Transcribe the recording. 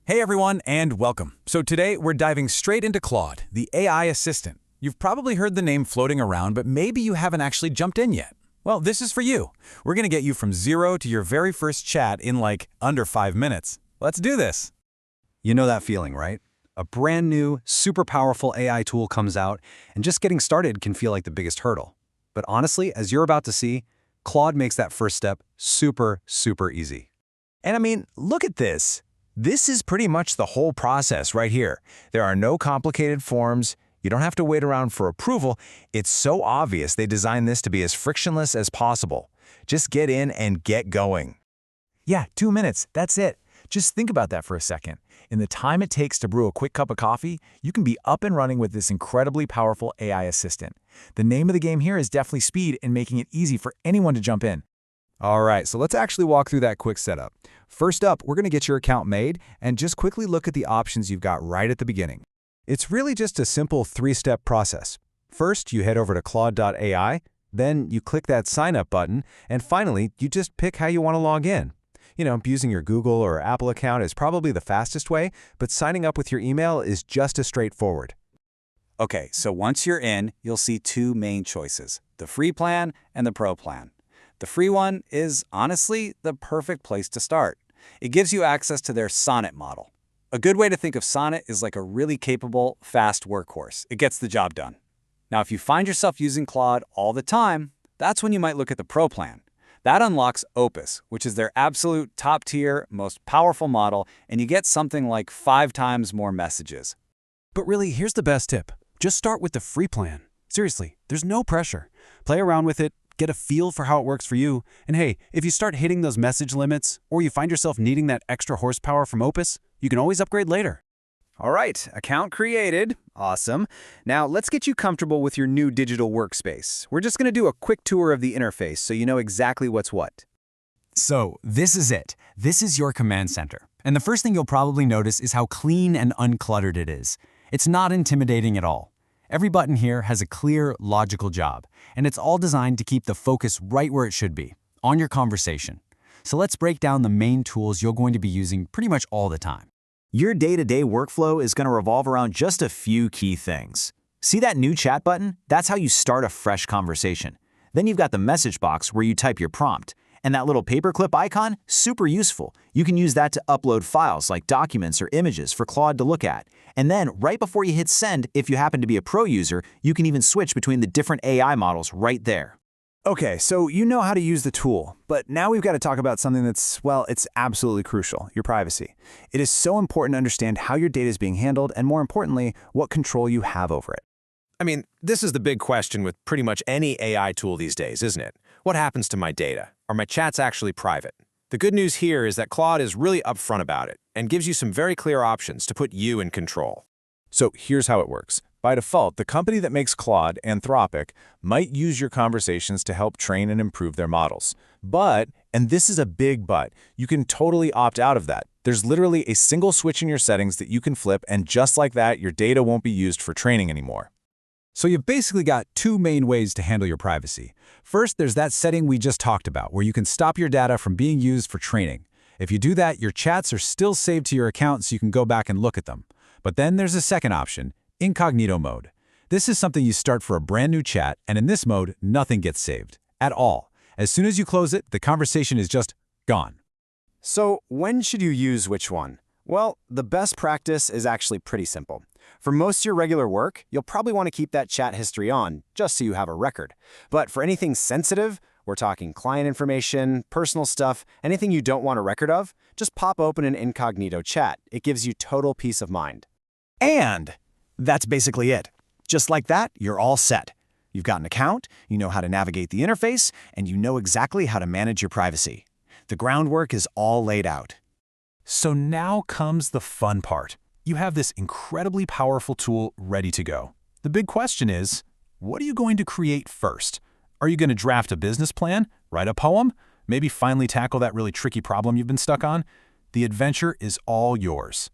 Hey everyone, and welcome. So today we're diving straight into Claude, the AI assistant. You've probably heard the name floating around, but maybe you haven't actually jumped in yet. Well, this is for you. We're going to get you from zero to your very first chat in like under 5 minutes. Let's do this. You know that feeling, right? A brand new, super powerful AI tool comes out, and just getting started can feel like the biggest hurdle. But honestly, as you're about to see, Claude makes that first step super easy. And I mean, look at this. This is pretty much the whole process right here. There are no complicated forms. You don't have to wait around for approval. It's so obvious they designed this to be as frictionless as possible. Just get in and get going. Yeah, 2 minutes, that's it. Just think about that for a second. In the time it takes to brew a quick cup of coffee, you can be up and running with this incredibly powerful AI assistant. The name of the game here is definitely speed and making it easy for anyone to jump in. All right, so let's actually walk through that quick setup. First up, we're going to get your account made and just quickly look at the options you've got right at the beginning. It's really just a simple 3-step process. First, you head over to Claude AI, then you click that sign up button, and finally, you just pick how you want to log in. Using your Google or Apple account is probably the fastest way, but signing up with your email is just as straightforward. Okay, so once you're in, you'll see two main choices, the free plan and the pro plan. The free one is, honestly, the perfect place to start. It gives you access to their Sonnet model. A good way to think of Sonnet is like a really capable, fast workhorse. It gets the job done. Now, if you find yourself using Claude all the time, that's when you might look at the pro plan. That unlocks Opus, which is their absolute top-tier, most powerful model, and you get something like 5 times more messages. But really, here's the best tip. Just start with the free plan. Seriously, there's no pressure. Play around with it, get a feel for how it works for you, and hey, if you start hitting those message limits, or you find yourself needing that extra horsepower from Opus, you can always upgrade later. All right, account created. Awesome. Now, let's get you comfortable with your new digital workspace. We're just going to do a quick tour of the interface so you know exactly what's what. So this is it. This is your command center. And the first thing you'll probably notice is how clean and uncluttered it is. It's not intimidating at all. Every button here has a clear, logical job, and it's all designed to keep the focus right where it should be, on your conversation. So let's break down the main tools you're going to be using pretty much all the time. Your day-to-day workflow is going to revolve around just a few key things. See that new chat button? That's how you start a fresh conversation. Then you've got the message box where you type your prompt. And that little paperclip icon, super useful. You can use that to upload files like documents or images for Claude to look at. And then right before you hit send, if you happen to be a pro user, you can even switch between the different AI models right there. Okay, so you know how to use the tool, but now we've got to talk about something that's, well, it's absolutely crucial, your privacy. It is so important to understand how your data is being handled and, more importantly, what control you have over it. I mean, this is the big question with pretty much any AI tool these days, isn't it? What happens to my data? Are my chats actually private? The good news here is that Claude is really upfront about it and gives you some very clear options to put you in control. So here's how it works. By default, the company that makes Claude, Anthropic, might use your conversations to help train and improve their models. But, and this is a big but, you can totally opt out of that. There's literally a single switch in your settings that you can flip, and just like that, your data won't be used for training anymore. So you've basically got 2 main ways to handle your privacy. First, there's that setting we just talked about, where you can stop your data from being used for training. If you do that, your chats are still saved to your account so you can go back and look at them. But then there's a second option, Incognito Mode. This is something you start for a brand new chat, and in this mode, nothing gets saved. At all. As soon as you close it, the conversation is just gone. So when should you use which one? Well, the best practice is actually pretty simple. For most of your regular work, you'll probably want to keep that chat history on, just so you have a record. But for anything sensitive, we're talking client information, personal stuff, anything you don't want a record of, just pop open an incognito chat. It gives you total peace of mind. And that's basically it. Just like that, you're all set. You've got an account, you know how to navigate the interface, and you know exactly how to manage your privacy. The groundwork is all laid out. So now comes the fun part. You have this incredibly powerful tool ready to go. The big question is, what are you going to create first? Are you going to draft a business plan, write a poem, maybe finally tackle that really tricky problem you've been stuck on? The adventure is all yours.